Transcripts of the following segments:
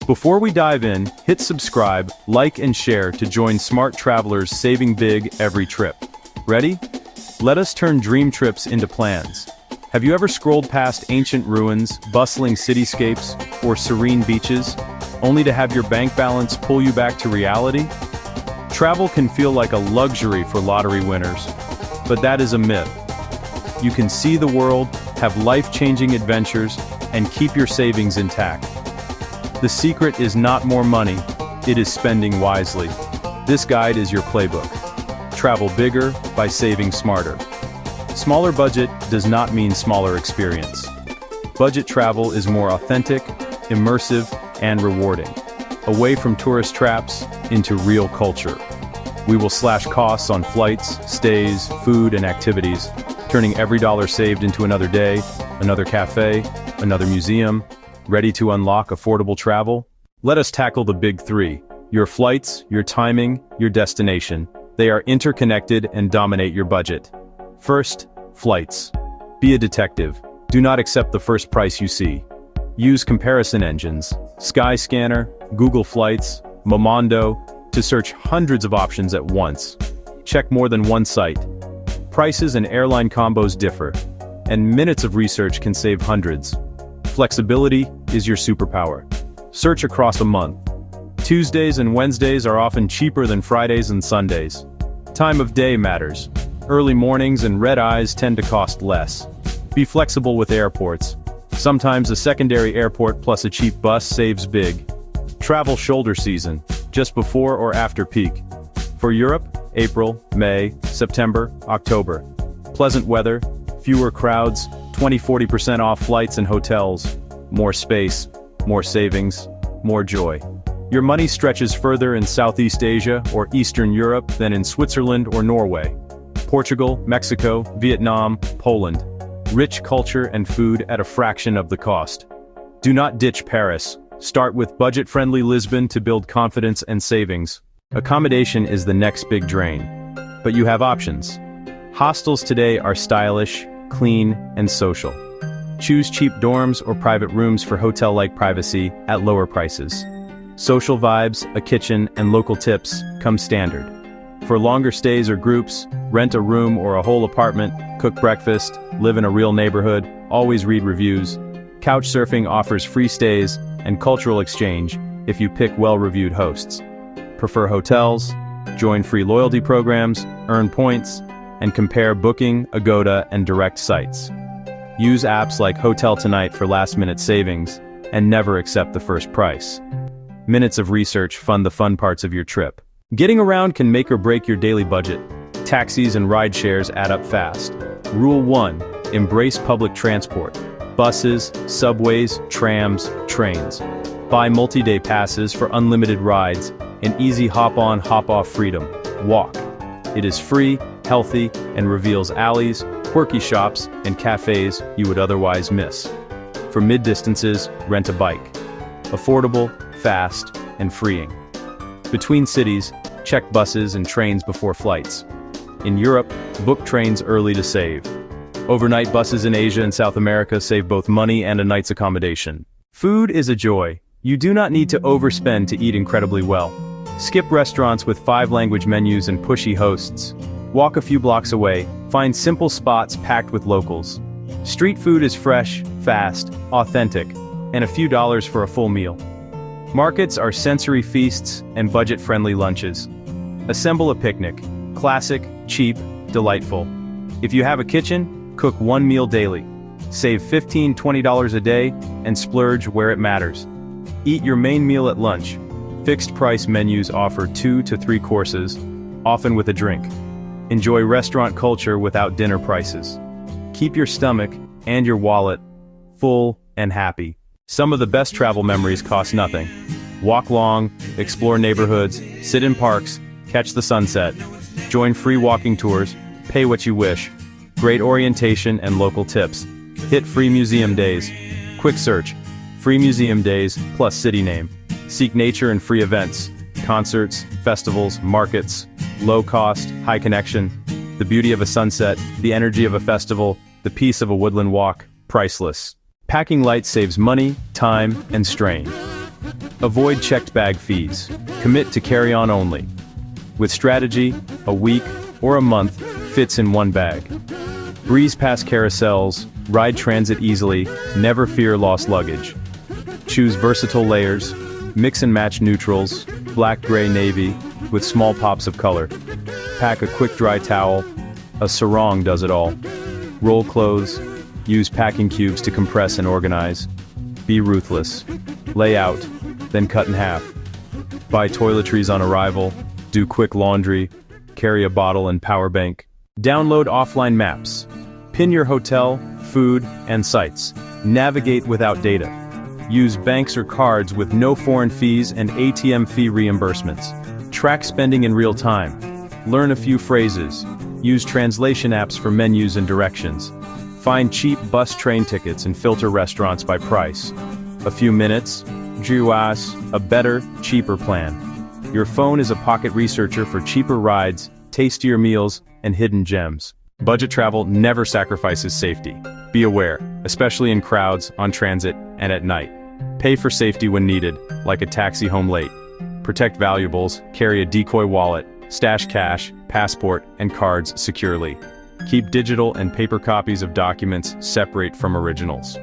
Before we dive in, hit subscribe, like and share to join smart travelers saving big every trip. Ready? Let us turn dream trips into plans. Have you ever scrolled past ancient ruins, bustling cityscapes, or serene beaches, only to have your bank balance pull you back to reality? Travel can feel like a luxury for lottery winners, but that is a myth. You can see the world, have life-changing adventures, and keep your savings intact. The secret is not more money, it is spending wisely. This guide is your playbook. Travel bigger by saving smarter. Smaller budget does not mean smaller experience. Budget travel is more authentic, immersive, and rewarding. Away from tourist traps, into real culture. We will slash costs on flights, stays, food, and activities, turning every dollar saved into another day, another cafe, another museum. Ready to unlock affordable travel? Let us tackle the big three: your flights, your timing, your destination. They are interconnected and dominate your budget. First, flights. Be a detective. Do not accept the first price you see. Use comparison engines, Skyscanner, Google Flights, Momondo, to search hundreds of options at once. Check more than one site. Prices and airline combos differ, and minutes of research can save hundreds. Flexibility is your superpower. Search across a month. Tuesdays and Wednesdays are often cheaper than Fridays and Sundays. Time of day matters. Early mornings and red eyes tend to cost less. Be flexible with airports. Sometimes a secondary airport plus a cheap bus saves big. Travel shoulder season, just before or after peak. For Europe, April, May, September, October. Pleasant weather, fewer crowds, 20–40% off flights and hotels. More space, more savings, more joy. Your money stretches further in Southeast Asia or Eastern Europe than in Switzerland or Norway. Portugal, Mexico, Vietnam, Poland. Rich culture and food at a fraction of the cost. Do not ditch Paris. Start with budget-friendly Lisbon to build confidence and savings. Accommodation is the next big drain. But you have options. Hostels today are stylish, clean, and social. Choose cheap dorms or private rooms for hotel-like privacy at lower prices. Social vibes, a kitchen, and local tips come standard. For longer stays or groups, rent a room or a whole apartment, cook breakfast, live in a real neighborhood, always read reviews. Couchsurfing offers free stays and cultural exchange if you pick well-reviewed hosts. Prefer hotels? Join free loyalty programs, earn points, and compare Booking, Agoda, and direct sites. Use apps like Hotel Tonight for last-minute savings, and never accept the first price. Minutes of research fund the fun parts of your trip. Getting around can make or break your daily budget. Taxis and ride shares add up fast. Rule 1. Embrace public transport. Buses, subways, trams, trains. Buy multi-day passes for unlimited rides and easy hop-on, hop-off freedom. Walk. It is free, healthy, and reveals alleys, quirky shops, and cafes you would otherwise miss. For mid-distances, rent a bike. Affordable, fast, and freeing. Between cities, check buses and trains before flights. In Europe, book trains early to save. Overnight buses in Asia and South America save both money and a night's accommodation. Food is a joy. You do not need to overspend to eat incredibly well. Skip restaurants with 5-language menus and pushy hosts. Walk a few blocks away, find simple spots packed with locals. Street food is fresh, fast, authentic, and a few dollars for a full meal. Markets are sensory feasts and budget-friendly lunches. Assemble a picnic. Classic, cheap, delightful. If you have a kitchen, cook one meal daily. Save $15–20 a day and splurge where it matters. Eat your main meal at lunch. Fixed-price menus offer 2 to 3 courses, often with a drink. Enjoy restaurant culture without dinner prices. Keep your stomach and your wallet full and happy. Some of the best travel memories cost nothing. Walk long, explore neighborhoods, sit in parks, catch the sunset. Join free walking tours, pay what you wish. Great orientation and local tips. Hit free museum days. Quick search. Free museum days plus city name. Seek nature and free events. Concerts, festivals, markets. Low cost, high connection. The beauty of a sunset, the energy of a festival, the peace of a woodland walk. Priceless. Packing light saves money, time, and strain. Avoid checked bag fees. Commit to carry-on only. With strategy, a week or a month fits in one bag. Breeze past carousels, ride transit easily, never fear lost luggage. Choose versatile layers, mix and match neutrals, black, gray, navy, with small pops of color. Pack a quick dry towel, a sarong does it all. Roll clothes, use packing cubes to compress and organize. Be ruthless. Lay out, then cut in half. Buy toiletries on arrival, do quick laundry, carry a bottle and power bank. Download offline maps. Pin your hotel, food, and sites. Navigate without data. Use banks or cards with no foreign fees and ATM fee reimbursements. Track spending in real time. Learn a few phrases. Use translation apps for menus and directions. Find cheap bus train tickets and filter restaurants by price. A few minutes, a better, cheaper plan. Your phone is a pocket researcher for cheaper rides, tastier meals, and hidden gems. Budget travel never sacrifices safety. Be aware, especially in crowds, on transit, and at night. Pay for safety when needed, like a taxi home late. Protect valuables, carry a decoy wallet, stash cash, passport, and cards securely. Keep digital and paper copies of documents separate from originals.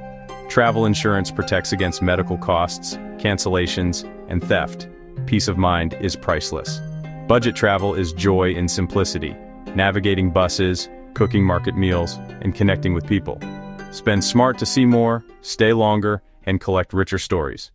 Travel insurance protects against medical costs, cancellations, and theft. Peace of mind is priceless. Budget travel is joy in simplicity, navigating buses, cooking market meals, and connecting with people. Spend smart to see more, stay longer, and collect richer stories.